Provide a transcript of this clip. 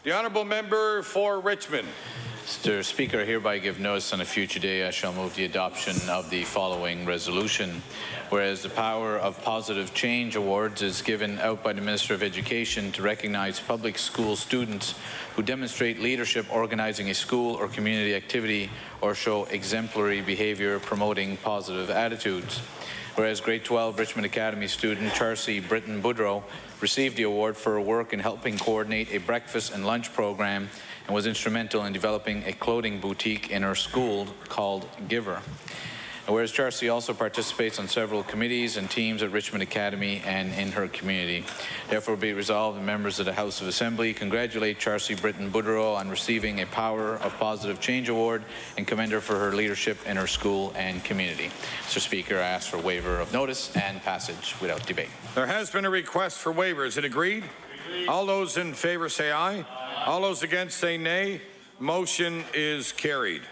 The honourable member for Richmond. Mr. Speaker, I hereby give notice on a future day I shall move the adoption of the following resolution. Whereas the Power of Positive Change Awards is given out by the Minister of Education to recognize public school students who demonstrate leadership organizing a school or community activity or show exemplary behaviour promoting positive attitudes. Whereas grade 12 Richmond Academy student Charcy Britton Boudreau received the award for her work in helping coordinate a breakfast and lunch program and was instrumental in developing a clothing boutique in her school called Giver. And whereas Charcy also participates on several committees and teams at Richmond Academy and in her community. Therefore be it resolved, the members of the House of Assembly congratulate Charcy Britton Boudreau on receiving a Power of Positive Change Award and commend her for her leadership in her school and community. Mr. Speaker, I ask for waiver of notice and passage without debate. There has been a request for waiver. Is it agreed? All those in favour say aye. All those against say nay. Motion is carried.